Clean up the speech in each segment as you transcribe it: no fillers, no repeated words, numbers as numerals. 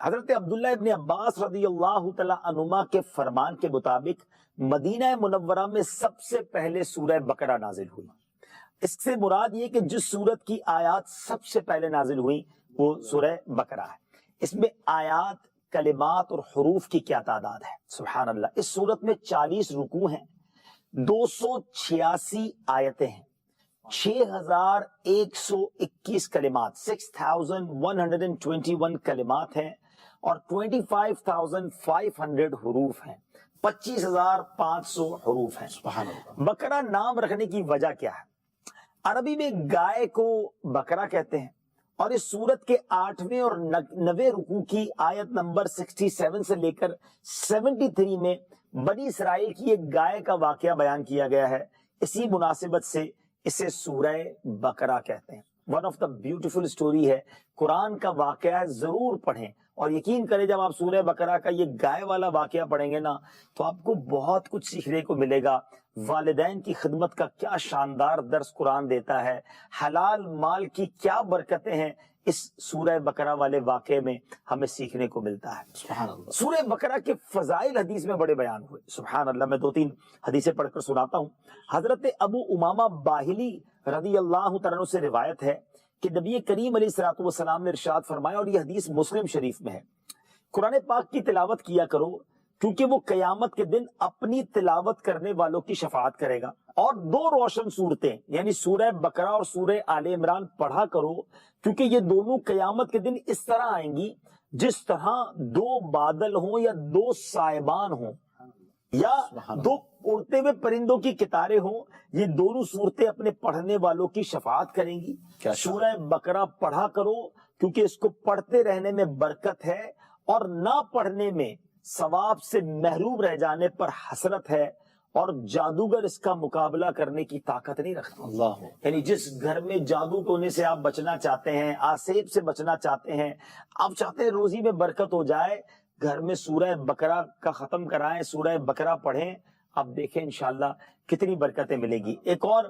حضرت عبداللہ ابن عباس رضی اللہ تعالی عنہما کے فرمان کے مطابق مدینہ منورہ میں سب سے پہلے سورہ بقرہ نازل ہوئی۔ اس سے مراد یہ کہ جس سورت کی آیات سب سے پہلے نازل ہوئی وہ سورہ بقرہ ہے۔ اس میں آیات، کلمات اور حروف کی کیا تعداد ہے، سبحان اللہ۔ اس سورت میں 40 رکوع ہیں، 286 آیتیں ہیں، 6121 کلمات، 6121 کلمات ہیں، اور 25,500 حروف ہیں، 25,500 حروف ہیں۔ سبحان اللہ۔ بقرہ نام رکھنے کی وجہ کیا ہے؟ عربی میں گائے کو بقرہ کہتے ہیں، اور اس سورت کے 8ویں اور 9ویں رکوع کی آیت نمبر 67 سے لے کر 73 میں بنی اسرائیل کی ایک گائے کا واقعہ بیان کیا گیا ہے۔ اسی مناسبت سے اسے سورہ بقرہ کہتے ہیں۔ One of the beautiful story ہے، قرآن کا واقعہ ہے، ضرور پڑھیں، اور یقین کریں جب آپ سورہ بقرہ کا یہ گائے والا واقعہ پڑھیں گے نا تو آپ کو بہت کچھ سیکھنے کو ملے گا۔ والدین کی خدمت کا کیا شاندار درس قرآن دیتا ہے، حلال مال کی کیا برکتیں ہیں اس سورہ بقرہ والے واقعے میں ہمیں سیکھنے کو ملتا ہے۔ سبحان اللہ۔ سورہ بقرہ کے فضائل حدیث میں بڑے بیان ہوئے، سبحان اللہ۔ میں 2-3 حدیثیں پڑھ کر سناتا ہوں۔ حضرت ابو امامہ باہلی رضی اللہ تعالیٰ عنہ سے روایت ہے کہ نبی کریم علیہ الصلوۃ والسلام نے ارشاد فرمایا، اور یہ حدیث مسلم شریف میں ہے، قرآن پاک کی تلاوت کیا کرو کیونکہ وہ قیامت کے دن اپنی تلاوت کرنے والوں کی شفاعت کرے گا، اور 2 روشن صورتیں یعنی سورہ بقرہ اور سورہ آل عمران پڑھا کرو کیونکہ یہ دونوں قیامت کے دن اس طرح آئیں گی جس طرح 2 بادل ہوں یا 2 سائبان ہوں یا 2 اڑتے ہوئے پرندوں کی قطاریں ہوں، یہ دونوں صورتیں اپنے پڑھنے والوں کی شفاعت کریں گی۔ سورہ بقرہ پڑھا کرو کیونکہ اس کو پڑھتے رہنے میں برکت ہے، اور نہ پڑھنے میں ثواب سے محروم رہ جانے پر حسرت ہے، اور جادوگر اس کا مقابلہ کرنے کی طاقت نہیں رکھتا۔ اللہ، یعنی جس گھر میں جادو ٹونے سے آپ بچنا چاہتے ہیں، آسیب سے بچنا چاہتے ہیں، آپ چاہتے ہیں روزی میں برکت ہو جائے، گھر میں سورہ بقرہ کا ختم کرائیں، سورہ بقرہ پڑھیں، آپ دیکھیں انشاءاللہ کتنی برکتیں ملے گی۔ ایک اور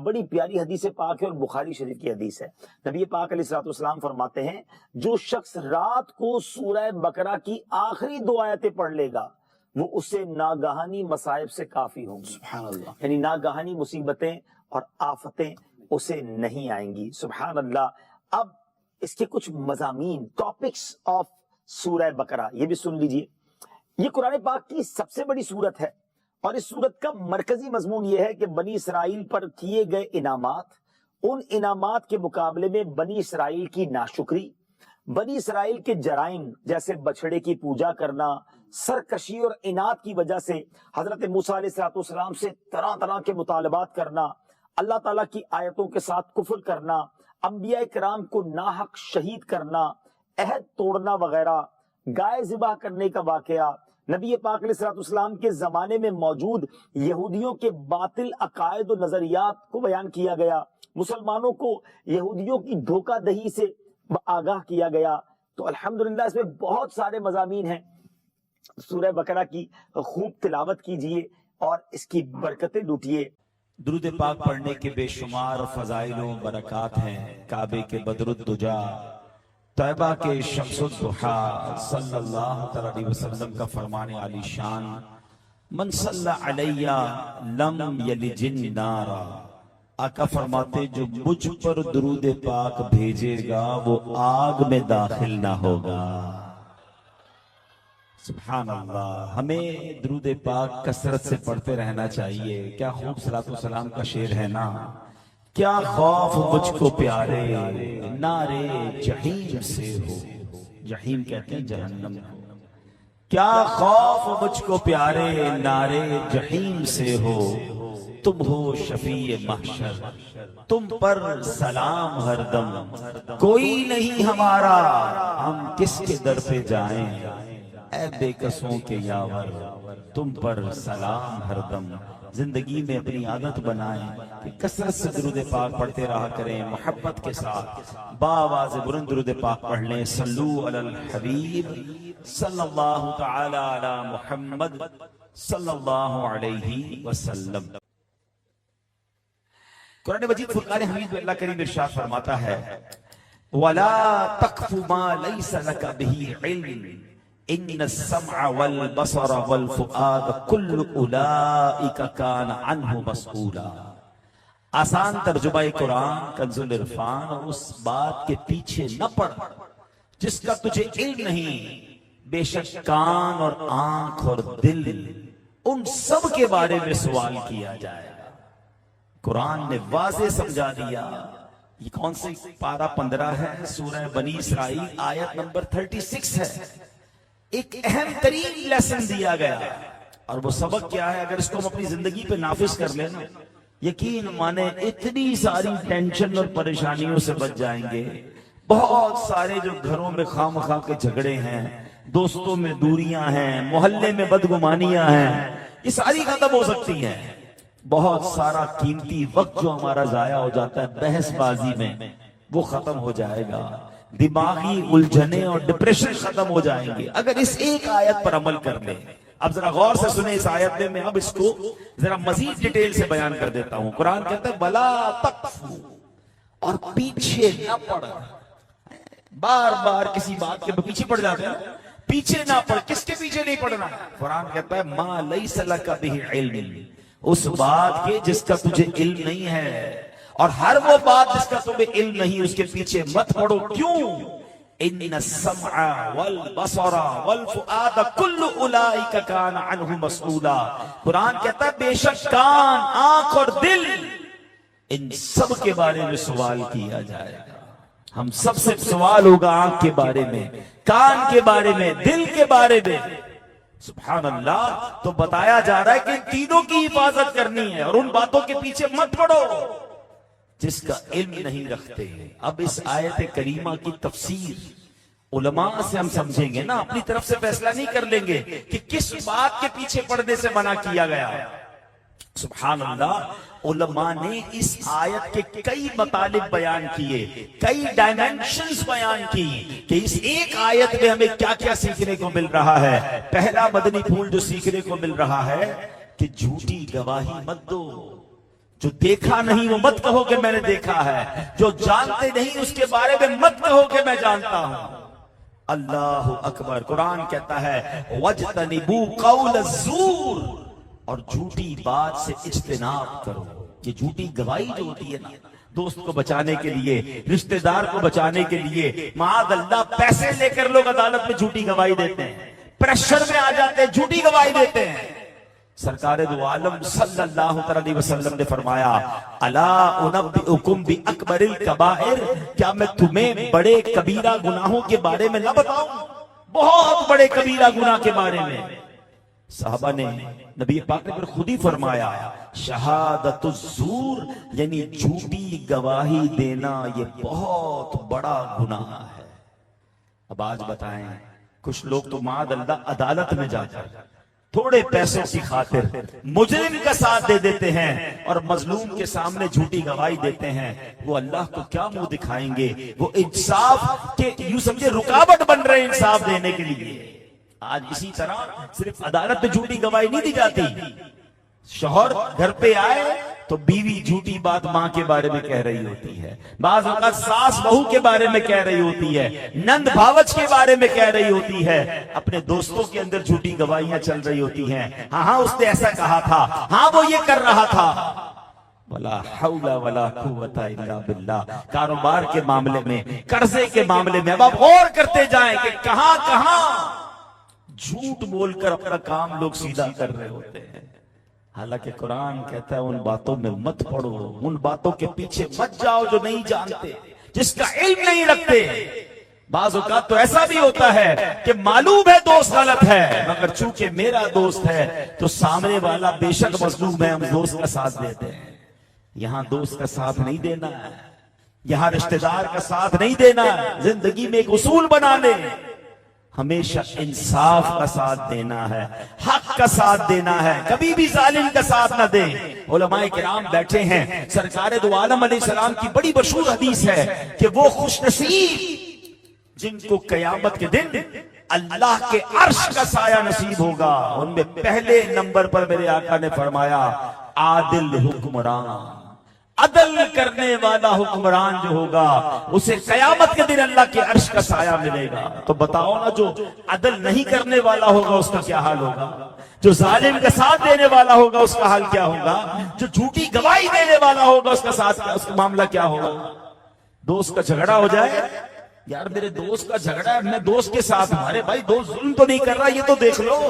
بڑی پیاری حدیث پاک ہے اور بخاری شریف کی حدیث ہے۔ نبی پاک علیہ الصلوۃ والسلام فرماتے ہیں، جو شخص رات کو سورہ بقرہ کی آخری 2 آیتیں پڑھ لے گا وہ اسے ناگہانی مصائب سے کافی ہوں گی۔ سبحان اللہ۔ یعنی ناگہانی مصیبتیں اور آفتیں اسے نہیں آئیں گی، سبحان اللہ۔ اب اس کے کچھ مضامین، ٹاپکس آف سورہ بقرہ، یہ بھی سن لیجئے۔ یہ قرآن پاک کی سب سے بڑی سورت ہے، اور اس سورت کا مرکزی مضمون یہ ہے کہ بنی اسرائیل پر کیے گئے انعامات، ان انعامات کے مقابلے میں بنی اسرائیل کی ناشکری، بنی اسرائیل کے جرائم جیسے بچھڑے کی پوجا کرنا، سرکشی اور عناد کی وجہ سے حضرت موسیٰ علیہ السلام سے طرح طرح کے مطالبات کرنا، اللہ تعالیٰ کی آیتوں کے ساتھ کفر کرنا، انبیاء کرام کو ناحق شہید کرنا، عہد توڑنا وغیرہ، گائے ذبح کرنے کا واقعہ، نبی پاک علیہ السلام کے زمانے میں موجود یہودیوں کے باطل عقائد و نظریات کو بیان کیا گیا، مسلمانوں کو یہودیوں کی دھوکہ دہی سے آگاہ کیا گیا۔ تو الحمدللہ اس میں بہت سارے مضامین ہیں۔ سورہ بقرہ کی خوب تلاوت کیجئے اور اس کی برکتیں لوٹیے۔ درود پاک پڑھنے کے بے شمار فضائل و برکات ہیں۔ کعبے کے بدر الدجا، طیبہ کے شمس الضحیٰ، صلی اللہ علیہ وسلم کا فرمان عالی شان، من صلی علیہ لم یلج النار، آقا فرماتے جو مجھ پر درود پاک بھیجے گا وہ آگ میں داخل نہ ہوگا۔ سبحان اللہ۔ ہمیں درود پاک کثرت سے پڑھتے رہنا چاہیے۔ کیا خوب صلاۃ والسلام کا شعر ہے نا، کیا خوف مجھ کو پیارے نارے جہیم سے ہو، جہیم کہتے ہیں جہنم، کیا خوف مجھ کو پیارے نارے جہیم سے ہو، تم ہو شفیع محشر تم پر سلام ہر دم، کوئی نہیں ہمارا ہم کس کے در پہ جائیں، اے بے قصوں کے یاور تم پر سلام ہر دم۔ زندگی میں اپنی عادت بنائیں کہ کثرت سے درود پاک پڑھتے رہا کریں، محبت کے ساتھ باآواز بلند درود پاک پڑھ لیں۔ صلو علی الحبیب صلی اللہ تعالی علی محمد صلی اللہ علیہ وسلم۔ قرآن مجید فرقان حمید میں اللہ کریم ارشاد فرماتا ہے، وَلَا تَقْفُ مَا لَيْسَ لَكَ بِهِ عِلْمٍ إِنَّ السَّمْعَ وَالْبَصَرَ وَالْفُؤَادَ كُلُّ أُولَئِكَ كَانَ عَنْهُ مسئولا۔ آسان ترجمہ قرآن کنز العرفان، اور اس بات کے پیچھے نہ پڑ جس کا تجھے علم نہیں، بے شک کان اور آنکھ اور دل ان سب کے بارے میں سوال کیا جائے گا۔ قرآن نے واضح سمجھا دیا۔ یہ کون سی پارہ 15 ہے، سورہ بنی اسرائیل، آیت نمبر 36 ہے۔ ایک اہم ترین لیسن دیا گیا، اور وہ سبق کیا ہے؟ اگر اس کو ہم اپنی زندگی پہ نافذ کر لیں نا، یقین مانے اتنی ساری ٹینشن اور پریشانیوں سے بچ جائیں گے۔ بہت سارے جو گھروں میں خام خواہ کے جھگڑے ہیں، دوستوں میں دوریاں ہیں، محلے میں بدگمانیاں ہیں، یہ ساری ختم ہو سکتی ہیں۔ بہت سارا قیمتی وقت جو ہمارا ضائع ہو جاتا ہے بحث بازی میں، وہ ختم ہو جائے گا۔ دماغی الجھنیں اور ڈپریشن ختم ہو جائیں گے اگر اس ایک آیت پر عمل کر لیں۔ اب ذرا غور سے سنیں اس آیت میں اب اس کو ذرا مزید ڈیٹیل سے بیان کر دیتا ہوں۔ قرآن کہتا ہے وَلَا تَقْفُ، اور پیچھے نہ پڑ۔ بار بار کسی بات کے پیچھے پڑ جاتے ہیں، پیچھے نہ پڑ۔ کس کے پیچھے نہیں پڑنا؟ قرآن کہتا ہے مَا لَيْسَ لَكَ بِهِ عِلْمٍ، اس بات کے جس کا تجھے علم نہیں ہے، اور ہر وہ بات جس کا تمہیں علم نہیں اس کے پیچھے مت پڑو۔ کیوں؟ ان السمع والبصر والفؤاد كل اولئک کان عنہ مسئولا۔ قرآن کہتا ہے بے شک کان، آنکھ اور دل، ان سب کے بارے میں سوال کیا جائے گا۔ ہم سب سے سوال ہوگا آنکھ کے بارے میں، کان کے بارے میں، دل کے بارے میں۔ سبحان اللہ۔ تو بتایا جا رہا ہے کہ ان تینوں کی حفاظت کرنی ہے، اور ان باتوں کے پیچھے مت پڑو جس کا علم نہیں رکھتے۔ اب اس آیت کریمہ کی تفسیر علماء سے ہم سمجھیں گے نا، اپنی طرف سے فیصلہ نہیں کر لیں گے کہ کس بات کے پیچھے پڑنے سے منع کیا گیا۔ سبحان اللہ۔ علماء نے اس آیت کے کئی مطالب بیان کیے، کئی ڈائمینشنز بیان کی کہ اس ایک آیت میں ہمیں کیا کیا سیکھنے کو مل رہا ہے۔ پہلا مدنی پھول جو سیکھنے کو مل رہا ہے کہ جھوٹی گواہی مت دو۔ جو دیکھا نہیں وہ مت کہو کہ میں نے دیکھا ہے، جو جانتے نہیں اس کے بارے میں مت کہو کہ میں جانتا ہوں۔ اللہ اکبر۔ قرآن کہتا ہے وَاجْتَنِبُوا قَوْلَ الزُّورِ، اور جھوٹی بات سے اجتناب کرو۔ یہ جھوٹی گواہی جو ہوتی ہے نا، دوست کو بچانے کے لیے، رشتہ دار کو بچانے کے لیے، معاذ اللہ پیسے لے کر لوگ عدالت میں جھوٹی گواہی دیتے ہیں، پریشر میں آ جاتے ہیں، جھوٹی گواہی دیتے ہیں۔ سرکار دو عالم صلی اللہ علیہ وسلم نے فرمایا الا انبئکم باکبر الکبائر، کیا میں تمہیں بڑے کبیرہ گناہوں کے بارے میں نہ بتاؤں؟ بہت بڑے کبیرہ گناہ کے بارے میں۔ صحابہ نے، نبی پاک نے پھر خود ہی فرمایا شہادت الزور، یعنی جھوٹی گواہی دینا یہ بہت بڑا گناہ ہے۔ اب آج بتائیں، کچھ لوگ تو معاذ اللہ عدالت میں جا کر تھوڑے پیسوں کی خاطر مجرم کا ساتھ دے دیتے ہیں اور مظلوم کے سامنے جھوٹی گواہی دیتے ہیں۔ وہ اللہ کو کیا منہ دکھائیں گے؟ وہ انصاف کے یوں سمجھے رکاوٹ بن رہے ہیں انصاف دینے کے لیے۔ آج اسی طرح صرف عدالت میں جھوٹی گواہی نہیں دی جاتی، شوہر گھر پہ آئے تو بیوی جھوٹی بات ماں کے بارے میں کہہ رہی ہوتی ہے، بعض اوقات ساس بہو کے بارے میں کہہ رہی ہوتی ہے، نند بھاوچ کے بارے میں کہہ رہی ہوتی ہے، اپنے دوستوں کے اندر جھوٹی گواہیاں چل رہی ہوتی ہیں۔ ہاں اس نے ایسا کہا تھا، ہاں وہ یہ کر رہا تھا۔ ولا حول ولا قوت الا باللہ۔ کاروبار کے معاملے میں، قرضے کے معاملے میں اب آپ غور کرتے جائیں کہ کہاں کہاں جھوٹ بول کر اپنا کام لوگ سیدھا کر رہے ہوتے ہیں۔ حالانکہ قرآن کہتا ہے ان باتوں میں مت پڑو، ان باتوں کے پیچھے مت جاؤ جو نہیں جانتے، جس کا علم نہیں رکھتے۔ بعض اوقات تو ایسا بھی ہوتا ہے کہ معلوم ہے دوست غلط ہے، مگر چونکہ میرا دوست ہے تو سامنے والا بے شک مظلوم ہے، ہم دوست کا ساتھ دیتے ہیں۔ یہاں دوست کا ساتھ نہیں دینا ہے، یہاں رشتہ دار کا ساتھ نہیں دینا ہے۔ زندگی میں ایک اصول بنا لیں، ہمیشہ انصاف کا ساتھ دینا ہے، حق کا ساتھ دینا ہے، کبھی بھی ظالم کا ساتھ نہ دیں۔ علماء کرام بیٹھے ہیں، سرکار دو عالم علیہ السلام کی بڑی مشہور حدیث ہے کہ وہ خوش نصیب جن کو قیامت کے دن اللہ کے عرش کا سایہ نصیب ہوگا۔ ان میں پہلے نمبر پر میرے آقا نے فرمایا عادل حکمران، عدل کرنے والا حکمران جو ہوگا اسے قیامت کے دن اللہ کے عرش کا سایہ ملے گا. تو بتاؤ نا, جو عدل نہیں کرنے والا ہوگا اس کا کیا حال ہوگا, جو ظالم کا ساتھ دینے والا ہوگا اس کا حال کیا ہوگا, جو جھوٹی گواہی دینے والا ہوگا اس کا ساتھ اس کا معاملہ کیا ہوگا. دوست کا جھگڑا ہو جائے, یار میرے دوست کا جھگڑا ہے, میں دوست کے ساتھ ہوں, ارے بھائی دوست ظلم تو نہیں کر رہا, یہ تو دیکھ لو.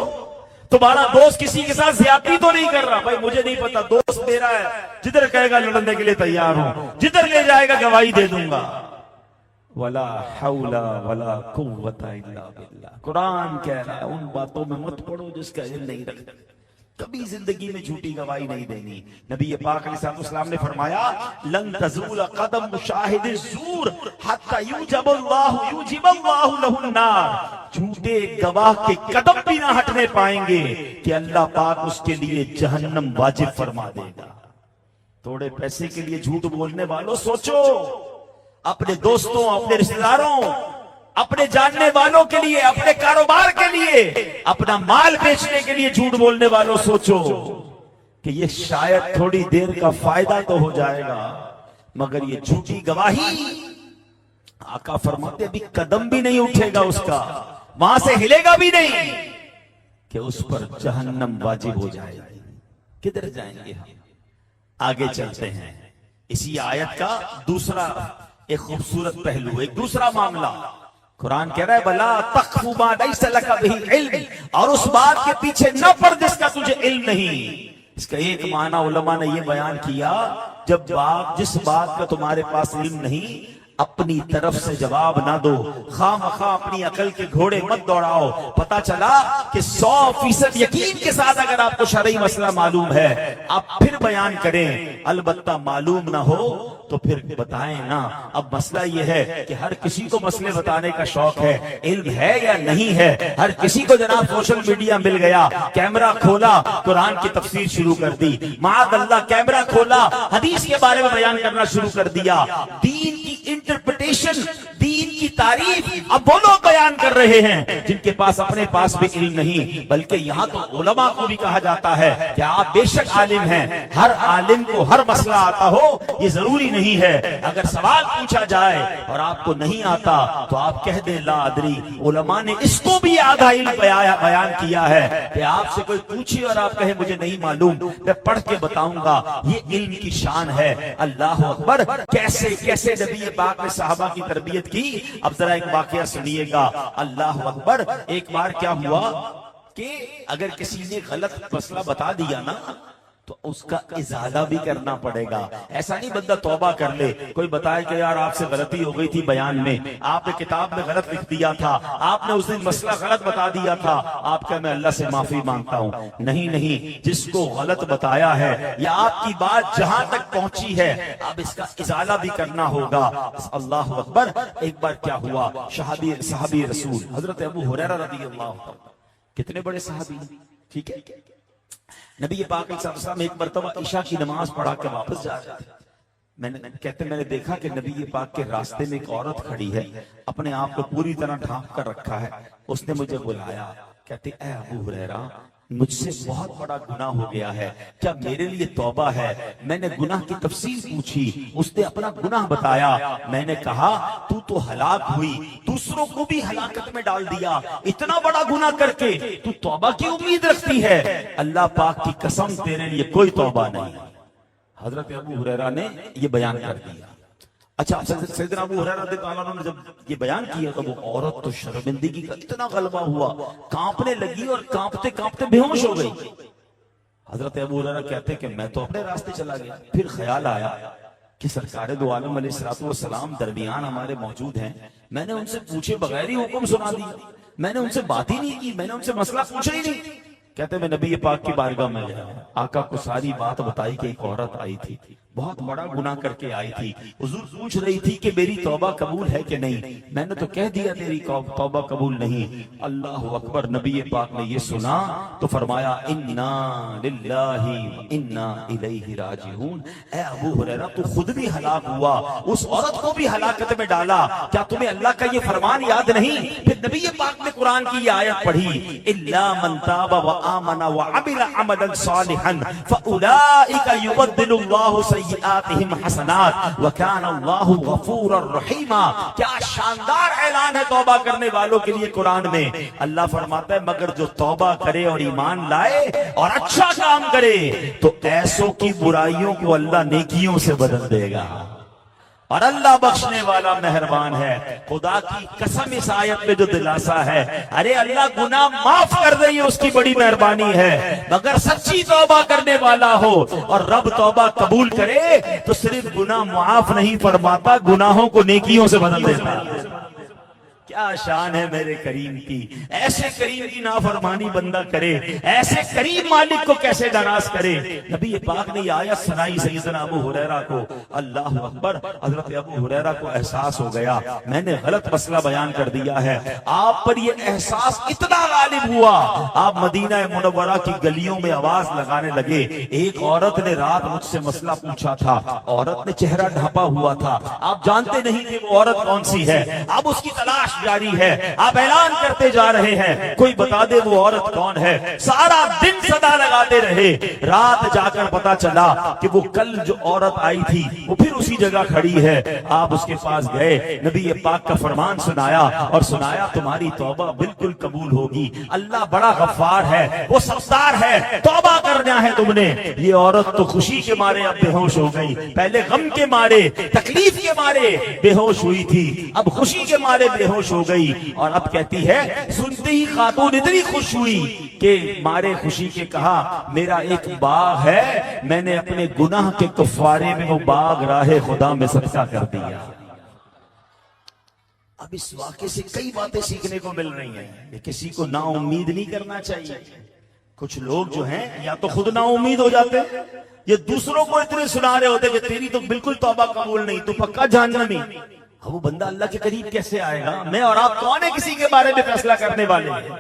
تمہارا دوست کسی کے ساتھ زیادتی تو نہیں کر رہا, بھائی مجھے نہیں پتا, دوست میرا ہے, جدھر کہے گا لڑنے کے لیے تیار ہوں, جدھر لے جائے گا گواہی دے دوں گا. ولا حول ولا قوت الا باللہ. قرآن کہہ رہا ہے ان باتوں میں مت پڑو جس کا علم نہیں رکھتے. کبھی زندگی میں جھوٹی گواہی نہیں دینی. نبی پاک علیہ السلام نے فرمایا لن تزول قدم مشاہد الزور حتی یوجب اللہ له النار. جھوٹے گواہ کے قدم بھی نہ ہٹنے پائیں گے کہ اللہ پاک اس کے لیے جہنم واجب فرما دے گا. تھوڑے پیسے کے لیے جھوٹ بولنے والوں سوچو, اپنے دوستوں, اپنے رشتہ داروں, اپنے جاننے والوں کے لیے, اپنے کاروبار کے لیے, اپنا مال بیچنے کے لیے جھوٹ بولنے والوں سوچو کہ یہ شاید تھوڑی دیر کا فائدہ تو ہو جائے گا, مگر یہ جھوٹی گواہی, آقا فرماتے ابھی قدم بھی نہیں اٹھے گا اس کا, وہاں سے ہلے گا بھی نہیں کہ اس پر جہنم واجب ہو جائے گی. کدھر جائیں گے ہم؟ آگے چلتے ہیں. اسی آیت کا دوسرا ایک خوبصورت پہلو, ایک دوسرا معاملہ. قرآن کہہ رہا ہے بلا تخف ما لیس لک بہ علم, اور اس بات کے پیچھے نہ پڑ جس کا تجھے علم نہیں. اس کا ایک معنی علماء نے یہ بیان کیا, جس بات کا تمہارے پاس علم نہیں اپنی طرف سے جواب نہ دو, خواہ مخواہ اپنی عقل کے گھوڑے مت دوڑاؤ. پتا چلا کہ 100% یقین کے ساتھ اگر آپ کو شرعی مسئلہ معلوم ہے آپ پھر بیان کریں, البتہ معلوم نہ ہو تو پھر بتائیں نا. اب مسئلہ یہ ہے کہ ہر کسی کو مسئلے بتانے کا شوق ہے, علم ہے یا نہیں ہے. ہر کسی کو جناب سوشل میڈیا مل گیا, کیمرہ کھولا, قرآن کی تفسیر شروع کر دی, معاذ اللہ کیمرہ کھولا, حدیث کے بارے میں بیان کرنا شروع کر دیا. دین کی انٹرپریٹیشن, دین کی تعریف اب وہ لوگ بیان کر رہے ہیں جن کے پاس اپنے پاس بھی علم نہیں, بلکہ یہاں تو علماء کو بھی کہا جاتا ہے کہ آپ بے شک عالم ہیں. ہر عالم کو ہر مسئلہ آتا ہو یہ ضروری نہیں ہے. اگر سوال پوچھا جائے اور آپ کو نہیں آتا تو آپ کہہ دیں لا ادری. علماء نے اس کو بھی آدھا علم بیان کیا ہے کہ آپ سے کوئی پوچھے اور آپ کہیں مجھے نہیں معلوم, میں پڑھ کے بتاؤں گا. یہ علم کی شان ہے. اللہ اکبر. کیسے کیسے نبی پاک نے صحابہ کی تربیت کی. اب ذرا ایک واقعہ سنیے گا. اللہ اکبر. ایک بار کیا ہوا کہ اگر کسی نے غلط مسئلہ بتا دیا نا تو اس کا ازالہ بھی کرنا پڑے گا. ایسا نہیں بندہ توبہ کر لے, کوئی بتائے کہ یار آپ سے غلطی ہو گئی تھی بیان میں, آپ نے کتاب میں غلط لکھ دیا تھا, آپ نے اس دن مسئلہ غلط بتا دیا تھا, آپ کہ میں اللہ سے معافی مانگتا ہوں. نہیں نہیں, جس کو غلط بتایا ہے یا آپ کی بات جہاں تک پہنچی ہے اب اس کا ازالہ بھی کرنا ہوگا. اللہ اکبر. ایک بار کیا ہوا, صحابی رسول حضرت ابو ہریرہ رضی اللہ عنہ, کتنے بڑے صحابی, ٹھیک ہے. نبی پاک علیہ السلام ایک مرتبہ عشاء کی نماز پڑھا کے واپس جا رہے تھے. میں نے دیکھا کہ نبی پاک کے راستے میں ایک عورت کھڑی ہے, اپنے آپ کو پوری طرح ڈھانپ کر رکھا ہے. اس نے مجھے بلایا, کہتے اے ابو ہریرہ مجھ سے بہت بڑا گناہ ہو گیا ہے, کیا میرے لیے توبہ ہے؟ میں نے گناہ کی تفصیل پوچھی, اس نے اپنا گناہ بتایا. میں نے کہا تو ہلاک ہوئی, دوسروں کو بھی ہلاکت میں ڈال دیا, اتنا بڑا گناہ کر کے تو توبہ کی امید رکھتی ہے؟ اللہ پاک کی قسم تیرے لیے کوئی توبہ نہیں. حضرت ابو ہریرہ نے یہ بیان کر دیا. اچھا, سیدنا ابو ہریرہ رضی اللہ عنہ نے جب یہ بیان کیا تو وہ عورت تو شرمندگی کا اتنا غلبہ ہوا, کانپنے لگی اور کانپتے کانپتے بے ہوش ہو گئی. حضرت ابو ہریرہ کہتے کہ میں تو اپنے راستے چلا گیا. پھر خیال آیا کہ سرکار دو عالم علیہ السلام درمیان ہمارے موجود ہیں, میں نے ان سے پوچھے بغیر ہی حکم سنا دیا, میں نے ان سے بات ہی نہیں کی, میں نے ان سے مسئلہ پوچھا ہی نہیں. کہتے میں نبی پاک کی بارگاہ میں گیا, آقا کو ساری بات بتائی کہ ایک عورت آئی تھی, بہت بڑا گناہ کر کے آئی تھی, حضور پوچھ رہی تھی کہ میری توبہ قبول ہے کہ نہیں. میں نے تو کہہ دیا تیری توبہ قبول نہیں. اللہ اکبر. نبی پاک نے یہ سنا تو فرمایا انا للہ وانا الیہ راجعون. اے ابو ہریرہ تو خود بھی ہلاک ہوا, اس عورت کو بھی ہلاکت میں ڈالا, کیا تمہیں اللہ کا یہ فرمان یاد نہیں؟ پھر نبی پاک نے قرآن کی یہ آیت پڑھی, الا من تاب وآمن وعمل عملا صالحا فاولئک یبدل اللہ سیئاتہم حسنات وکان اللہ غفورا رحیما. کیا شاندار اعلان ہے توبہ کرنے والوں کے لیے قرآن میں. اللہ فرماتا ہے مگر جو توبہ کرے اور ایمان لائے اور اچھا کام کرے تو ایسوں کی برائیوں کو اللہ نیکیوں سے بدل دے گا. اور اللہ بخشنے والا مہربان ہے. خدا کی قسم اس آیت میں جو دلاسا ہے, ارے اللہ گناہ معاف کر دے, یہ اس کی بڑی مہربانی ہے. مگر سچی توبہ کرنے والا ہو اور رب توبہ قبول کرے تو صرف گناہ معاف نہیں فرماتا, گناہوں کو نیکیوں سے بدل دیتا ہے. کیا شان ہے میرے کریم کی. ایسے کریم کی نافرمانی بندہ کرے, ایسے کریم مالک کو کیسے ناراض کرے. نبی پاک نے یہ آیت سنائی سیدنا ابو ہریرہ کو. اللہ اکبر. حضرت ابو ہریرہ کو احساس ہو گیا میں نے غلط مسئلہ بیان کر دیا ہے. آپ پر یہ احساس اتنا غالب ہوا, آپ مدینہ منورہ کی گلیوں میں آواز لگانے لگے. ایک عورت نے رات مجھ سے مسئلہ پوچھا تھا. عورت نے چہرہ ڈھانپا ہوا تھا, آپ جانتے نہیں کہ وہ عورت کون سی ہے. اب اس کی تلاش جاری ہے, آپ اعلان کرتے جا رہے ہیں کوئی بتا دے وہ عورت کون ہے. سارا دن صدا لگاتے رہے. رات جا کر پتا چلا کہ وہ کل جو عورت آئی تھی وہ پھر اسی جگہ کھڑی ہے. آپ اس کے پاس گئے, نبی پاک کا فرمان سنایا اور سنایا تمہاری توبہ بالکل قبول ہوگی. اللہ بڑا غفار ہے, وہ ستار ہے, توبہ کرنا ہے تم نے. یہ عورت تو خوشی کے مارے اب بے ہوش ہو گئی. پہلے غم کے مارے تکلیف کے مارے بے ہوش ہوئی تھی, اب خوشی کے مارے بے ہوش ہو گئی. اور اب کہتی ہے سنتے ہی خاتون اتنی خوش ہوئی کہ مارے خوشی کے کہا میرا ایک باغ ہے, میں نے اپنے گناہ کے کفارے میں وہ باغ راہ خدا میں صدقہ کر دیا. اب اس واقعے سے کئی باتیں سیکھنے کو مل رہی ہیں کہ کسی کو نا امید نہیں کرنا چاہیے. کچھ لوگ جو ہیں یا تو خود نا امید ہو جاتے ہیں, یہ دوسروں کو اتنے سنا رہے ہوتے کہ تیری تو بالکل توبہ قبول نہیں, تو پکا جہنمی. وہ بندہ اللہ کے قریب کیسے آئے گا؟ میں اور آپ کون ہے کسی کے بارے میں فیصلہ کرنے والے ہیں؟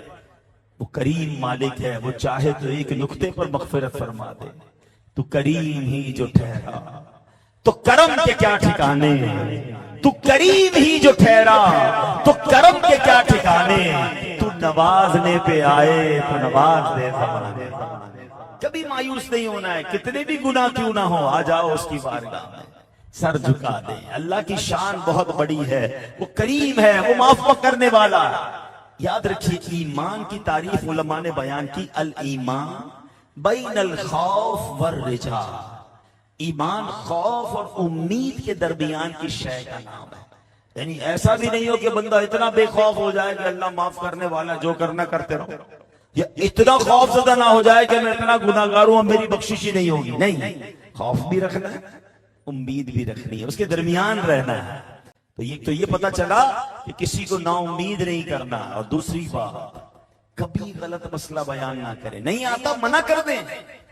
وہ کریم مالک ہے, وہ چاہے تو ایک نقطے پر مغفرت فرما دے. تو کریم ہی جو ٹھہرا تو کرم کے کیا ٹھکانے, تو کریم ہی جو ٹھہرا تو کرم کے کیا ٹھکانے. تو نوازنے پہ آئے تو نواز دے زمانے. کبھی مایوس نہیں ہونا ہے, کتنے بھی گناہ کیوں نہ ہو, آ جاؤ اس کی بارگاہ میں, سر جھکا دیں. اللہ کی شان بہت بڑی ہے, وہ کریم ہے, وہ معاف کرنے والا. یاد رکھیے ایمان کی تعریف علماء نے بیان کی, الایمان بین الخوف والرجا. ایمان خوف اور امید کے درمیان کی شے کا نام ہے. یعنی ایسا بھی نہیں ہو کہ بندہ اتنا بے خوف ہو جائے کہ اللہ معاف کرنے والا, جو کرنا کرتے رہو, یا اتنا خوف زدہ نہ ہو جائے کہ میں اتنا گناہگار ہوں میری بخشش ہی نہیں ہوگی. نہیں, خوف بھی رکھنا ہے, امید بھی رکھنی ہے, اس کے درمیان رہنا ہے. تو یہ پتا چلا کہ کسی کو نا امید نہیں کرنا. اور دوسری بات, کبھی غلط مسئلہ بیان نہ کریں. نہیں آتا منع کر دیں,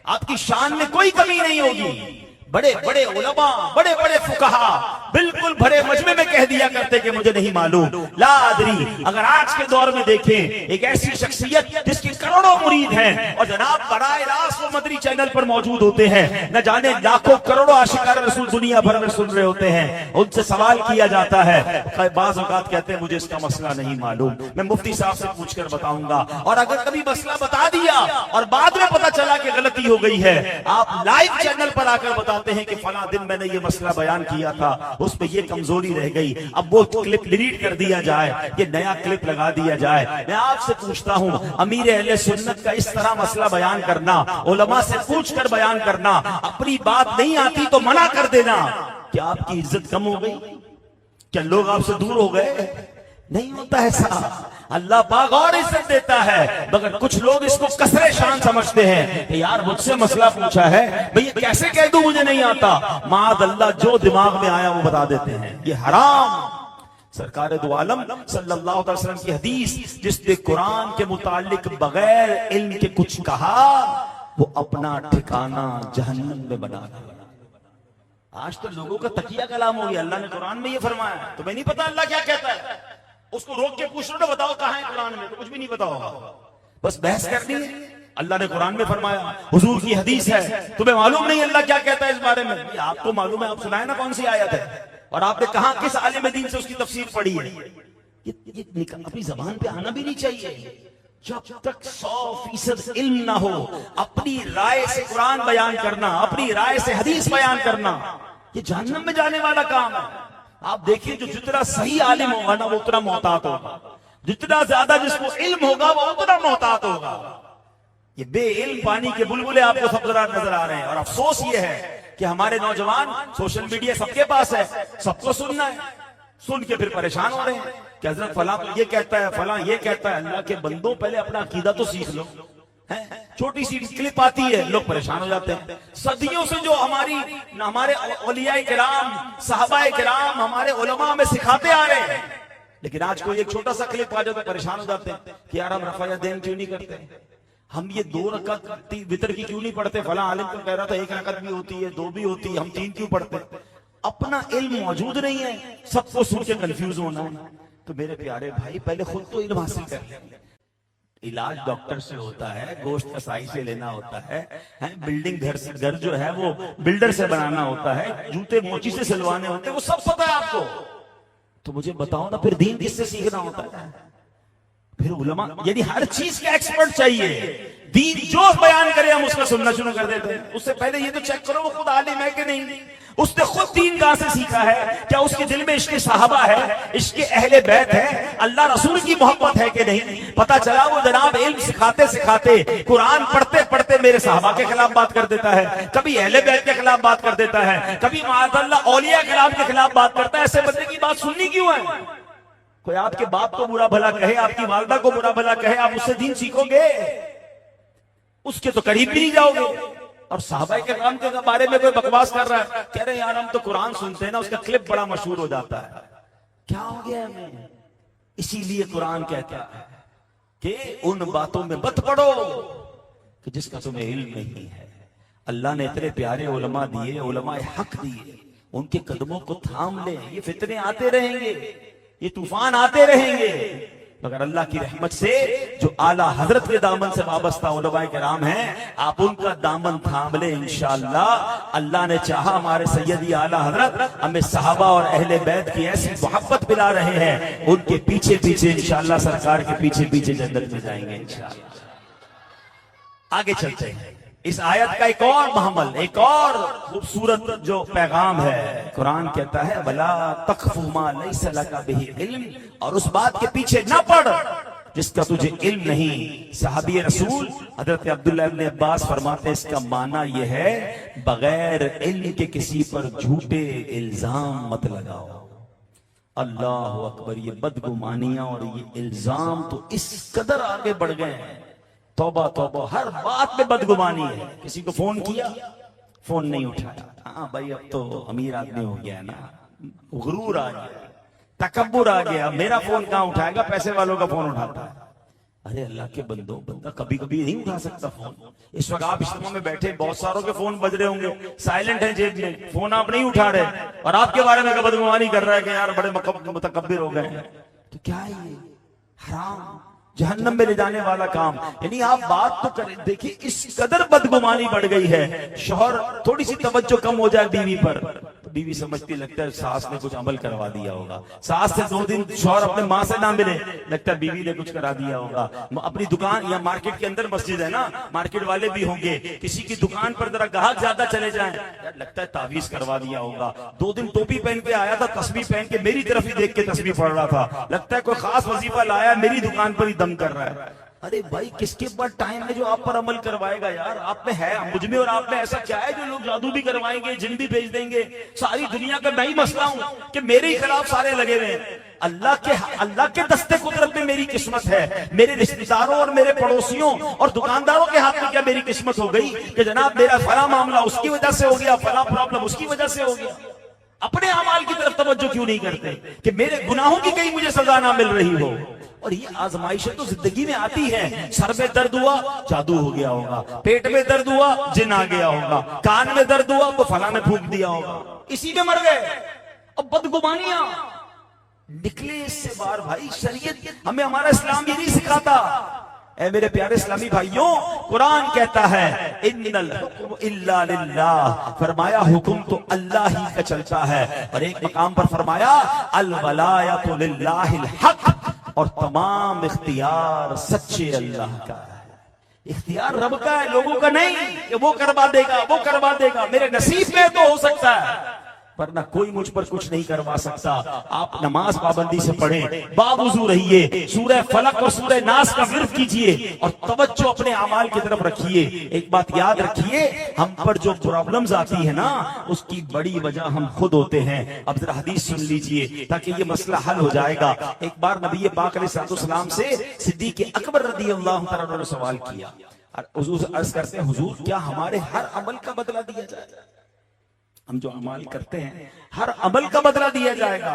آپ کی شان میں کوئی کمی نہیں ہوگی. بڑے بڑے علماء, بڑے بڑے فقہا بالکل بھرے مجمع میں کہہ دیا کرتے کہ مجھے نہیں معلوم, لا ادری. اگر آج کے دور میں دیکھیں ایک ایسی شخصیت جس کی کروڑوں مرید ہیں اور جناب براہ راست وہ مدری چینل پر موجود ہوتے ہیں, نہ جانے لاکھوں کروڑوں عاشقان رسول دنیا بھر میں سن رہے ہوتے ہیں, ان سے سوال کیا جاتا ہے, بعض اوقات کہتے ہیں مجھے اس کا مسئلہ نہیں معلوم, میں مفتی صاحب سے پوچھ کر بتاؤں گا. اور اگر کبھی مسئلہ بتا دیا اور بعد میں پتا چلا کہ غلطی ہو گئی ہے, آپ لائیو چینل پر آ کر بتاتے ہیں کہ فلاں دن میں نے یہ مسئلہ بیان کیا تھا, اس پہ یہ کمزوری رہ گئی, اب وہ کلپ ڈیلیٹ کر دیا جائے, یہ نیا کلپ لگا دیا جائے. میں آپ سے پوچھتا ہوں, امیر اہل سنت کا اس طرح مسئلہ بیان کرنا, علماء سے پوچھ کر بیان کرنا, اپنی بات نہیں آتی تو منع کر دینا, کیا آپ کی عزت کم ہو گئی؟ کیا لوگ آپ سے دور ہو گئے؟ نہیں ہوتا ایسا. اللہ پاک اور عزت دیتا ہے, مگر کچھ لوگ اس کو کسرے شان سمجھتے ہیں کہ یار مجھ سے مسئلہ پوچھا ہے, بھئی یہ کیسے کہہ دوں مجھے نہیں آتا. معاذ اللہ, جو دماغ میں آیا وہ بتا دیتے ہیں, یہ حرام. سرکار دو عالم صلی اللہ علیہ وسلم کی حدیث, جس نے قرآن کے متعلق بغیر علم کے کچھ کہا وہ اپنا ٹھکانہ جہنم میں بنا دیا. آج تو لوگوں کا تقیہ کلام ہو گیا, اللہ نے قرآن میں یہ فرمایا, تمہیں نہیں پتا اللہ کیا کہتا ہے, اس کو روک کے پوچھ رہے ہو بتاؤ کہاں ہے قرآن میں, تو کچھ بھی نہیں پتا ہوگا, بس بحث کرنی ہے. اللہ نے قرآن میں فرمایا, حضور کی حدیث ہے, تمہیں معلوم نہیں اللہ کیا کہتا ہے اس بارے میں. آپ کو معلوم ہے, آپ سنائیں نا کون سی آیت ہے, اور آپ نے کہاں کس عالم دین سے اس کی تفسیر پڑھی ہے. یہ اپنی زبان پہ آنا بھی نہیں چاہیے. جب تک 100% علم نہ ہو اپنی رائے سے قرآن بیان کرنا، اپنی رائے سے حدیث بیان کرنا، یہ جہنم میں جانے والا کام ہے۔ آپ دیکھیے جو جتنا صحیح عالم ہوگا نا وہ اتنا محتاط ہوگا، جتنا زیادہ جس کو علم ہوگا وہ اتنا محتاط ہوگا۔ یہ بے علم پانی کے بلبلے آپ کو سب نظر آ رہے ہیں، اور افسوس یہ ہے کہ ہمارے نوجوان، سوشل میڈیا سب کے پاس ہے، سب کو سننا ہے، سن کے پھر پریشان ہو رہے ہیں کہ حضرت فلاں یہ کہتا ہے، فلاں یہ کہتا ہے۔ اللہ کے بندوں پہلے اپنا عقیدہ تو سیکھ لو۔ چھوٹی سی کلپ آتی ہے، لوگ پریشان ہو جاتے ہیں۔ صدیوں سے جو ہمارے اولیاء کرام، صحابہ کرام، ہمارے علماء میں سکھاتے آ رہے ہیں، لیکن آج کوئی ایک چھوٹا سا کلپ آ جاتا ہے پریشان ہو جاتے ہیں کہ یار ہم رفع دین کیوں نہیں کرتے، ہم یہ 2 رکعت وتر کی کیوں نہیں پڑھتے، فلاں عالم تو کہہ رہا تھا 1 رکعت بھی ہوتی ہے، 2 بھی ہوتی ہے، ہم 3 کیوں پڑھتے۔ اپنا علم موجود نہیں ہے، سب کو سن کے کنفیوز ہونا ہے۔ تو میرے پیارے بھائی پہلے خود تو علم حاصل کر لیں۔ علاج ڈاکٹر سے ہوتا ہے، گوشت کسائی سے لینا ہوتا ہے، بلڈنگ گھر جو ہے وہ بلڈر سے بنانا ہوتا ہے، جوتے موچی سے سلوانے ہوتے ہیں، وہ سب پتہ ہے آپ کو۔ تو مجھے بتاؤ نا پھر دین کس سے سیکھنا ہوتا ہے؟ پھر علماء، یعنی ہر چیز کے ایکسپرٹ چاہیے۔ دین جو بیان کرے ہم اس کا سننا شروع کر دیتے ہیں۔ اس سے پہلے یہ تو چیک کرو وہ خود عالم ہے کہ نہیں، اس نے خود دین کہاں سے سیکھا ہے، کیا اس کے دل میں عشق صحابہ ہے، عشق اہل بیت ہے، اللہ رسول کی محبت ہے کہ نہیں۔ پتا چلا وہ جناب علم سکھاتے سکھاتے، قرآن پڑھتے پڑھتے میرے صحابہ کے خلاف بات کر دیتا ہے، کبھی اہل بیت کے خلاف بات کر دیتا ہے، کبھی معاذ اللہ اولیاء کرام کے خلاف بات کرتا ہے۔ ایسے بندے کی بات سننی کیوں ہے؟ کوئی آپ کے باپ کو برا بھلا کہے، آپ کی والدہ کو برا بھلا کہے، آپ اس سے دین سیکھو گے؟ اس کے تو قریب بھی نہیں جاؤ گے۔ اور صحابہ کرام کے بارے میں کوئی بکواس کر رہا ہے، کہہ رہے ہیں یار ہم تو قرآن سنتے ہیں نا، اس کا کلپ بڑا مشہور ہو جاتا ہے۔ کیا ہو گیا ہمیں؟ اسی لیے قرآن کہتا ہے کہ ان باتوں میں مت پڑو کہ جس کا تمہیں علم نہیں ہے۔ اللہ نے اتنے پیارے علماء دیے، علماء حق دیے، ان کے قدموں کو تھام لیں۔ یہ فتنے آتے رہیں گے، یہ طوفان آتے رہیں گے، مگر اللہ کی رحمت سے جو اعلیٰ حضرت کے دامن سے وابستہ علماء کرام ہیں، آپ ان کا دامن تھام لیں انشاءاللہ۔ اللہ نے چاہا ہمارے سیدی اعلیٰ حضرت ہمیں صحابہ اور اہل بیت کی ایسی محبت پلا رہے ہیں، ان کے پیچھے پیچھے انشاءاللہ سرکار کے پیچھے پیچھے جنت میں جائیں گے انشاءاللہ۔ آگے چلتے ہیں۔ اس آیت کا ایک اور محمل، ایک اور خوبصورت جو پیغام ہے، قرآن کہتا ہے وَلَا تَقْفُ مَا لَيْسَ لَكَ بِهِ عِلْمٍ، اور اس بات کے پیچھے نہ پڑ جس کا تجھے علم نہیں۔ صحابی رسول حضرت عبداللہ ابن عباس فرماتے ہیں اس کا معنی یہ ہے بغیر علم کے کسی پر جھوٹے الزام مت لگاؤ۔ اللہ اکبر، یہ بدگمانیاں اور یہ الزام تو اس قدر آگے بڑھ گئے ہیں، توبہ توبہ، ہر بات میں بدگمانی ہے۔ کسی کو فون کیا، فون نہیں اٹھایا، ہاں بھائی اب تو امیر آدمی ہو گیا ہے نا، غرور آ گیا، تکبر آ گیا، میرا فون کہاں اٹھائے گا، پیسے والوں کا فون اٹھاتا ہے۔ ارے اللہ کے بندو، بندہ کبھی کبھی نہیں اٹھا سکتا فون۔ اس وقت آپ اجتماع میں بیٹھے، بہت ساروں کے فون بج رہے ہوں گے، سائلنٹ ہے جیب میں، فون آپ نہیں اٹھا رہے، اور آپ کے بارے میں بدگمانی کر رہا ہے کہ یار بڑے متکبر ہو گئے ہیں۔ تو کیا ہے یہ؟ حرام، جہنم میں لے جانے والا کام۔ یعنی آپ بات تو کریں، دیکھیں اس قدر بدگمانی بڑھ گئی ہے۔ شوہر تھوڑی سی توجہ کم ہو جائے بیوی پر، بیوی سمجھتی لگتا ہے ساس نے کچھ عمل کروا دیا ہوگا۔ ساس سے 2 دن شوہر اپنے ماں سے نہ ملے، لگتا ہے بیوی نے کچھ کرا دیا ہوگا۔ اپنی دکان یا مارکیٹ کے اندر مسجد ہے نا، مارکیٹ والے بھی ہوں گے، کسی کی دکان پر ذرا گاہک زیادہ چلے جائیں، لگتا ہے تعویذ کروا دیا ہوگا۔ 2 دن ٹوپی پہن کے آیا تھا، تسبیح پہن کے میری طرف ہی دیکھ کے تسبیح پڑھ رہا تھا، لگتا ہے کوئی خاص وظیفہ لایا، میری دکان پر ہی دم کر رہا ہے۔ ارے بھائی کس کے پاس ٹائم ہے جو آپ پر عمل کروائے گا یار؟ آپ میں ہے، مجھ میں اور آپ میں ایسا کیا ہے جو لوگ جادو بھی کروائیں گے، جن بھی بھیج دیں گے؟ ساری دنیا کا میں ہی مسئلہ ہوں کہ میرے ہی خلاف سارے لگے ہوئے ہیں۔ اللہ کے دستے قدرت میں میری قسمت ہے، میرے رشتہ داروں اور میرے پڑوسیوں اور دکانداروں کے ہاتھ میں کیا میری قسمت ہو گئی کہ جناب میرا فلاں معاملہ اس کی وجہ سے ہو گیا، فلاں پرابلم اس کی وجہ سے ہو گیا؟ اپنے اعمال کی طرف توجہ کیوں نہیں کرتے کہ میرے گناہوں کی کہیں مجھے سزا نہ مل رہی ہو؟ اور یہ آزمائشیں تو زندگی میں آتی ہیں۔ سر میں درد ہوا، جادو ہو گیا ہوگا، پیٹ میں درد ہوا، جن آ گیا ہوگا، کان میں درد ہوا تو فلاں نے پھونک دیا ہوگا، اسی میں مر گئے۔ اب بدگمانیاں نکلے اس سے باہر بھائی۔ شریعت ہمیں ہمارا اسلام یہ نہیں سکھاتا۔ اے میرے پیارے اسلامی بھائیوں، قرآن کہتا ہے ان الحکم الا للہ، فرمایا حکم تو اللہ ہی کا چلتا ہے، اور ایک مقام پر فرمایا الولایۃ للہ الحق، اور تمام اختیار سچے اللہ کا ہے. اختیار رب کا ہے، لوگوں کا نہیں کہ وہ کروا دے گا وہ کروا دے گا. میرے نصیب میں تو ہو سکتا ہے ورنہ کوئی مجھ پر کچھ نہیں کروا سکتا. آپ نماز پابندی سے پڑھیں، باوضو رہیے، سورہ فلق اور سورہ ناس کا ورد کیجئے اور توجہ اپنے اعمال کی طرف رکھیے. ایک بات یاد رکھیے، ہم پر جو پرابلمز آتی ہے نا اس کی بڑی وجہ ہم خود ہوتے ہیں. اب ذرا حدیث سن لیجئے تاکہ یہ مسئلہ حل ہو جائے گا. ایک بار نبی پاک علیہ السلام سے صدیق اکبر رضی اللہ تعالیٰ عنہ نے سوال کیا. حضور سے عرض کرتے ہیں، حضور کیا ہمارے ہر عمل کا بدلہ دیا جائے گا؟ ہم جو عمل کرتے ہیں ہر عمل کا بدلہ دیا جائے گا؟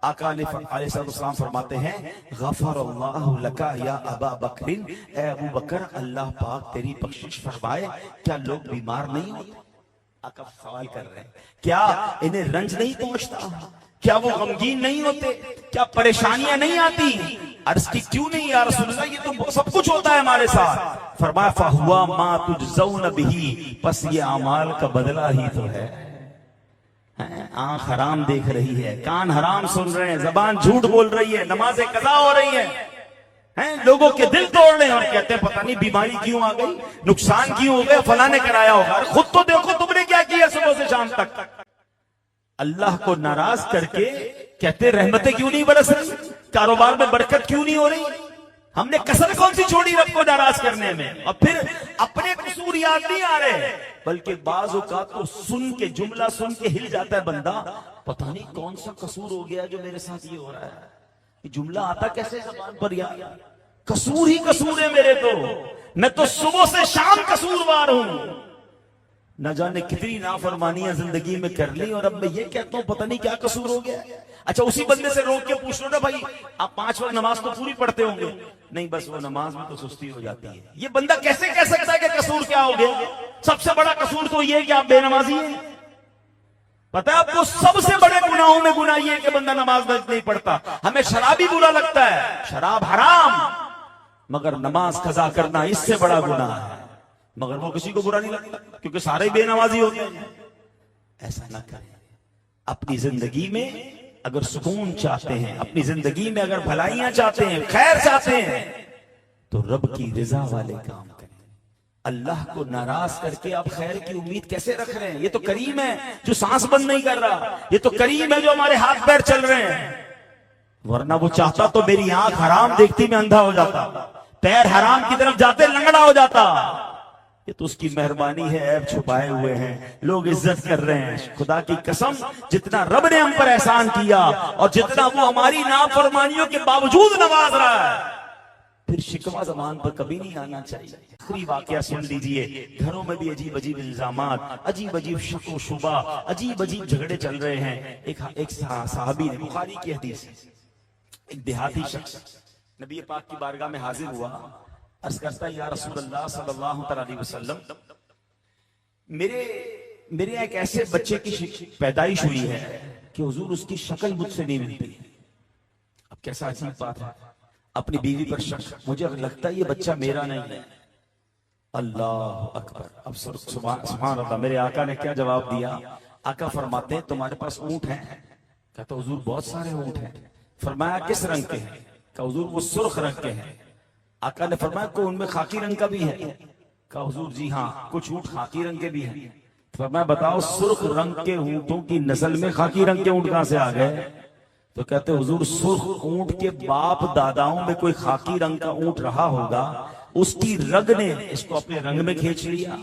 آقا علیہ السلام فرماتے ہیں، غفر اللہ لکا یا ابا بکر، اے ابو بکر اللہ پاک تیری بخشش فرمائے. کیا لوگ بیمار نہیں ہوتے؟ آقا سوال کر رہے ہیں، کیا انہیں رنج نہیں پہنچتا؟ کیا وہ غمگین نہیں ہوتے؟ کیا پریشانیاں نہیں آتی؟ عرض کی کیوں نہیں یا رسول اللہ، یہ تو سب کچھ ہوتا ہے ہمارے ساتھ. فرمایا فہوا ما تجزون بہ، پس یہ اعمال کا بدلہ ہی تو ہے. آنکھ حرام دیکھ رہی ہے، کان حرام سن رہے ہیں، زبان جھوٹ بول رہی ہے، نمازیں قضا ہو رہی ہیں، لوگوں کے دل توڑ رہے ہیں اور کہتے ہیں پتہ نہیں بیماری کیوں آ گئی، نقصان کیوں ہو گیا، فلاں نے کرایا ہوگا. خود تو دیکھو تم نے کیا کیا صبح سے شام تک. اللہ کو ناراض کر کے کہتے رحمتیں کیوں نہیں برس رہی، کاروبار میں برکت کیوں نہیں ہو رہی. ہم نے کسر کون سی چھوڑی رب کو ناراض کرنے میں؟ اور پھر اپنے قصور یاد نہیں آ رہے، بلکہ بعض اوقات تو سن کے جملہ سن کے ہل جاتا ہے بندہ، پتہ نہیں کون سا قصور ہو گیا جو میرے ساتھ یہ ہو رہا ہے. یہ جملہ آتا کیسے زبان پر یار؟ قصور ہی قصور ہے میرے تو، میں تو صبح سے شام قصوروار ہوں. نہ جانے کتنی نافرمانیاں زندگی میں کر لی اور اب میں یہ کہتا ہوں پتہ نہیں کیا قصور ہو گیا. اچھا اسی بندے سے روک کے پوچھ لو نا، بھائی آپ 5 وقت نماز تو پوری پڑھتے ہوں گے؟ نہیں، بس وہ نماز میں تو سستی ہو جاتی ہے. یہ بندہ کیسے کہہ سکتا ہے کہ قصور کیا ہو گیا؟ سب سے بڑا قصور تو یہ ہے کہ آپ بے نمازی ہیں. پتہ ہے آپ کو سب سے بڑے گناہوں میں گناہ یہ ہے کہ بندہ نماز نہیں پڑھتا. ہمیں شرابی برا لگتا ہے، شراب حرام، مگر نماز قضا کرنا اس سے بڑا گناہ ہے. مگر وہ کسی کو برا نہیں لگتا کیونکہ سارے بے نمازی ہوتے ہیں. ایسا نہ کریں. اپنی زندگی میں اگر سکون چاہتے ہیں، اپنی زندگی میں اگر بھلائیاں چاہتے ہیں، خیر چاہتے ہیں، تو رب کی رضا والے کام کریں. اللہ کو ناراض کر کے آپ خیر کی امید کیسے رکھ رہے ہیں؟ یہ تو کریم ہے جو سانس بند نہیں کر رہا، یہ تو کریم ہے جو ہمارے ہاتھ پیر چل رہے ہیں. ورنہ وہ چاہتا تو میری آنکھ حرام دیکھتی میں اندھا ہو جاتا، پیر حرام کی طرف جاتے لنگڑا ہو جاتا. یہ تو اس کی مہربانی ہے، عیب چھپائے ہوئے ہیں، لوگ عزت کر رہے ہیں. خدا کی قسم جتنا رب نے ہم پر احسان کیا اور جتنا وہ ہماری نافرمانیوں کے باوجود نواز رہا ہے، پھر شکوہ زبان پر کبھی نہیں آنا چاہیے. آخری واقعہ سن لیجئے. گھروں میں بھی عجیب عجیب الزامات، عجیب عجیب شک و شبہ، عجیب عجیب جھگڑے چل رہے ہیں. ایک صحابی نے، بخاری کی حدیث، ایک دیہاتی شخص نبی پاک کی بارگاہ میں حاضر ہوا. عرض کرتا ہے یا رسول اللہ صلی اللہ علیہ وسلم، میرے ایک ایسے بچے کی پیدائش ہوئی ہے کہ حضور اس کی شکل مجھ سے نہیں ملتی. اب کیسا عجیب بات ہے، اپنی بیوی پر شک، مجھے لگتا ہے یہ بچہ میرا نہیں ہے. اللہ اکبر. اب سبحان اللہ، میرے آقا نے کیا جواب دیا؟ آقا فرماتے ہیں تمہارے پاس اونٹ ہیں؟ کہتا حضور بہت سارے اونٹ ہیں. فرمایا کس رنگ کے ہیں؟ کہا حضور وہ سرخ رنگ کے ہیں. آقا نے فرمایا کوئی ان میں خاکی رنگ کا بھی ہے؟ کہا حضور جی ہاں کچھ اونٹ خاکی رنگ کے بھی ہیں. فرمایا بتاؤ سرخ رنگ کے اونٹوں کی نسل میں خاکی رنگ کے اونٹ کہاں سے آ گئے؟ تو کہتے حضور سرخ اونٹ کے باپ داداؤں میں کوئی خاکی رنگ کا اونٹ رہا ہوگا، اس کی رگ نے اس کو اپنے رنگ میں کھینچ لیا.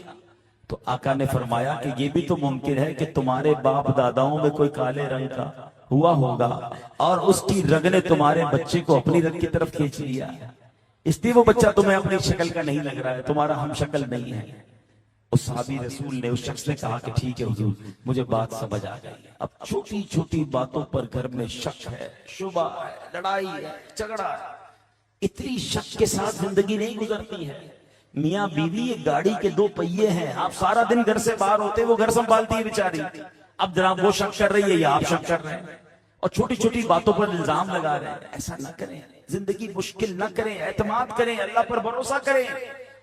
تو آقا نے فرمایا کہ یہ بھی تو ممکن ہے کہ تمہارے باپ داداؤں میں کوئی کالے رنگ کا ہوا ہوگا اور اس کی رگ نے تمہارے بچے کو اپنی رگ کی طرف کھینچ لیا، اس لیے وہ بچہ تمہیں اپنی شکل کا نہیں لگ رہا ہے، تمہارا ہم شکل نہیں ہے. اس صحابی رسول نے، اس شخص نے کہا کہ ٹھیک ہے حضور مجھے بات سمجھ آ گئی. اب چھوٹی چھوٹی باتوں پر گھر میں شک ہے، شبہ ہے، لڑائی ہے، جھگڑا ہے. اتنی شک کے ساتھ زندگی نہیں گزرتی ہے. میاں بیوی ایک گاڑی کے 2 پہیے ہیں، آپ سارا دن گھر سے باہر ہوتے، وہ گھر سنبھالتی ہے بیچاری. اب جناب وہ شک کر رہی ہے یا آپ شک کر رہے ہیں اور چھوٹی چھوٹی باتوں پر الزام لگا رہے ہیں. ایسا نہ کریں، زندگی مشکل نہ کریں، اعتماد کریں، اللہ پر بھروسہ کریں.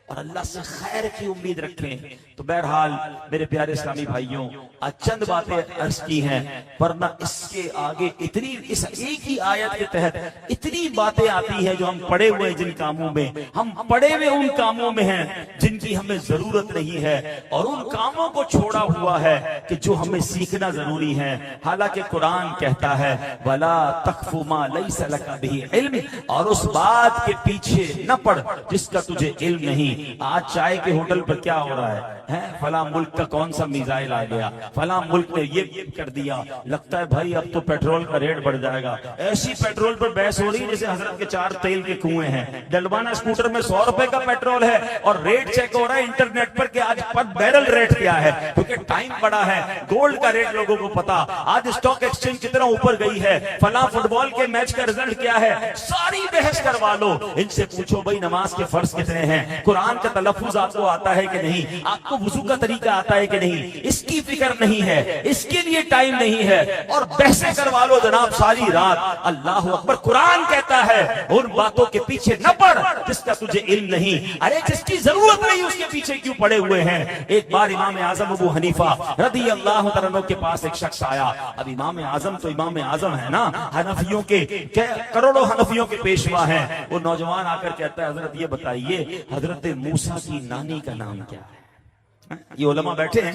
اور اللہ سے خیر کی امید رکھیں. تو بہرحال میرے پیارے اسلامی بھائیوں، آج چند باتیں عرض کی ہیں، ورنہ اس کے آگے اتنی، اس ایک ہی آیت کے تحت اتنی باتیں آتی ہیں جو ہم پڑے ہوئے جن کاموں میں، ہم پڑے ہوئے ان کاموں میں ہیں جن کی ہمیں ضرورت نہیں ہے، اور ان کاموں کو چھوڑا ہوا ہے کہ جو ہمیں سیکھنا ضروری ہے. حالانکہ قرآن کہتا ہے وَلَا تَخْفُ مَا لَيْسَ لَكَ بِهِ عِلْمٍ، اور اس بات کے پیچھے نہ پڑ جس کا تجھے علم نہیں. آج چائے کے ہوٹل پر کیا ہو رہا ہے، فلاں ملک کا کون سا میزائل آ گیا، فلاں ملک نے یہ کر دیا، لگتا ہے بھائی اب تو پیٹرول کا ریٹ بڑھ جائے گا. ایسی پیٹرول پر بحث ہو رہی ہے جیسے حضرت کے 4 تیل کے کنویں ہیں. ڈلوانا اسکوٹر میں 100 روپے کا پیٹرول ہے اور ریٹ چیک ہو رہا ہے انٹرنیٹ پر کہ آج پر بیرل ریٹ کیا ہے، کیونکہ ٹائم بڑا ہے. گولڈ کا ریٹ لوگوں کو پتا، آج اسٹاک ایکسچینج کتنا اوپر گئی ہے، فلاں فٹ بال کے میچ کا رزلٹ کیا ہے، ساری بحث کروا لو. ان سے پوچھو بھائی نماز کے فرض کتنے ہیں، قرآن کا تلفظ آپ کو آتا ہے کہ نہیں، آپ کو وضو کا طریقہ آتا ہے کہ نہیں. اس کی فکر نہیں ہے، اس کے لیے ٹائم نہیں ہے، اور بحثیں کروا لو جناب ساری رات. اللہ اکبر. قرآن کہتا ہے ان باتوں کے پیچھے نہ پڑ جس کا تجھے علم نہیں. ارے جس کی ضرورت نہیں اس کے پیچھے کیوں پڑے ہوئے ہیں. ایک بار امام اعظم ابو حنیفہ رضی اللہ تعالیٰ عنہ کے پاس ایک شخص آیا. اب امام اعظم تو امام اعظم ہے نا، حنفیوں کے کروڑوں حنفیوں کے پیشوا ہیں. وہ نوجوان آ کر کہتا ہے حضرت یہ بتائیے حضرت موسیٰ کی نانی کا نام کیا ہے. یہ علماء بیٹھے ہیں،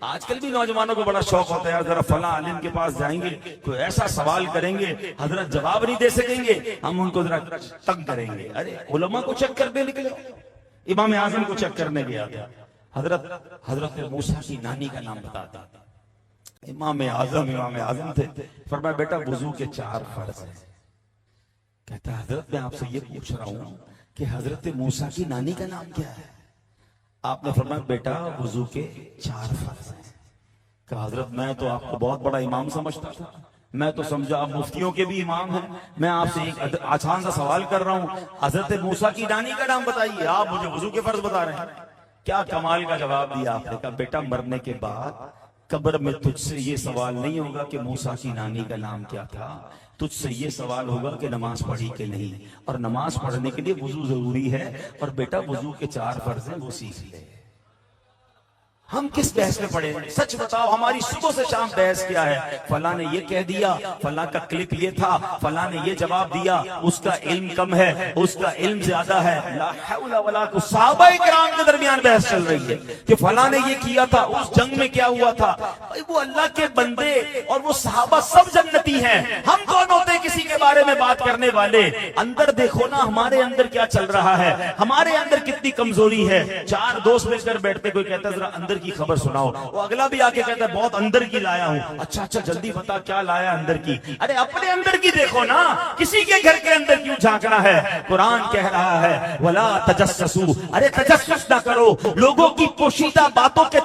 آج کل بھی نوجوانوں کو بڑا شوق ہوتا ہے یار ذرا فلاں عالم کے پاس جائیں گے، کوئی ایسا سوال کریں گے حضرت جواب نہیں دے سکیں گے، ہم ان کو ذرا تنگ کریں گے. ارے علماء کو چیک کرنے نکلے. امام اعظم کو چیک کرنے گیا تھا. حضرت موسیٰ کی نانی کا نام بتاتا. امام اعظم تھے. فرمایا بیٹا وضو کے 4 فرض ہیں. کہتا ہے حضرت میں آپ سے یہ پوچھ رہا ہوں کہ حضرت موسیٰ کی نانی کا نام کیا ہے. آپ نے فرمایا بیٹا وضو کے 4 فرض ہیں. کہا حضرت میں تو آپ کو بہت بڑا امام سمجھتا تھا، میں تو سمجھا آپ مفتیوں کے بھی امام ہیں. میں آپ سے ایک آسان سا سوال کر رہا ہوں، حضرت موسیٰ کی نانی کا نام بتائیے، آپ مجھے وضو کے فرض بتا رہے ہیں. کیا کمال کا جواب دیا آپ نے. کہا بیٹا مرنے کے بعد قبر میں تجھ سے یہ سوال نہیں ہوگا کہ موسیٰ کی نانی کا نام کیا تھا، تجھ سے یہ سوال ہوگا کہ نماز پڑھی کہ نہیں. اور نماز پڑھنے کے لیے وضو ضروری ہے، اور بیٹا وضو کے 4 فرض ہیں وہ سیکھ لے. ہم کس بحث میں پڑے ہیں؟ سچ بتاؤ ہماری صبح سے شام بحث کیا ہے. فلاں نے یہ کہہ دیا، فلاں کا کلپ یہ تھا، فلاں نے یہ جواب دیا، اس کا علم کم ہے، اس کا علم زیادہ ہے. لا حول ولا قوت. صحابہ کرام کے درمیان بحث چل رہی ہے کہ فلاں نے یہ کیا تھا، اس جنگ میں کیا ہوا تھا. وہ اللہ کے بندے اور وہ صحابہ سب جنتی ہیں. ہم کون ہوتے ہیں کسی کے بارے میں بات کرنے والے؟ اندر دیکھو نا ہمارے اندر کیا چل رہا ہے، ہمارے اندر کتنی کمزوری ہے. 4 دوست مل کر بیٹھتے، کوئی کہتا ہے ذرا اندر کی خبر سناؤ، وہ اگلا بھی آکے کہتا ہے بہت اندر کی لایا ہوں. اچھا جلدی بتا کیا لایا اندر کی. ارے اپنے اندر کی دیکھو نا، کسی کے گھر کے اندر کیوں جھانکنا ہے. قرآن کہہ رہا ہے ولا تجسسوا، ارے تجسس نہ کرو، لوگوں کی پوشیدہ باتوں کے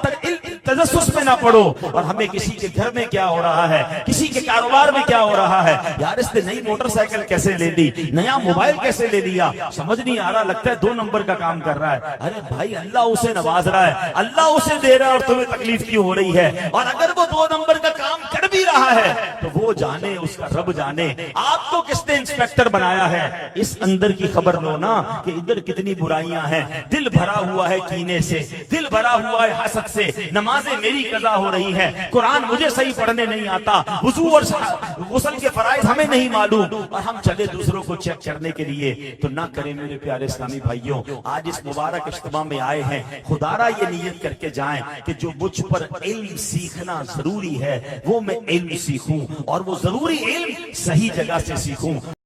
تجسس میں نہ پڑو. اور ہمیں کسی کے گھر میں کیا ہو رہا ہے، کسی کے کاروبار میں کیا ہو رہا ہے، یار اس نے نئی موٹر سائیکل کیسے لے لی، نیا موبائل کیسے لے لیا، سمجھ نہیں آ رہا، لگتا ہے 2 نمبر کا کام کر رہا ہے. ارے بھائی اللہ اسے نواز رہا ہے، اللہ اسے دے رہا ہے، اور تمہیں تکلیف کیوں ہو رہی ہے. اور اگر وہ 2 نمبر کا کام کر بھی رہا ہے تو وہ جانے، اس کا رب جانے. آپ کو کس نے انسپیکٹر بنایا ہے؟ اس اندر کی خبر لو نا کہ ادھر کتنی برائیاں ہیں. دل بھرا ہوا ہے کینے سے، دل بھرا ہوا ہے حسد سے. نمازیں میری قضا ہو رہی ہیں، قرآن مجھے صحیح پڑھنے نہیں آتا، وضو اور غسل کے فرائض ہمیں نہیں معلوم، اور ہم چلے دوسروں کو چیک کرنے کے لیے. تو نہ کریں میرے پیارے اسلامی بھائیوں. آج اس مبارک اجتماع میں آئے ہیں، خدا را یہ نیت کر کے جائیں کہ جو مجھ پر علم سیکھنا ضروری ہے وہ میں علم سیکھوں، اور وہ ضروری علم صحیح جگہ سے سیکھوں.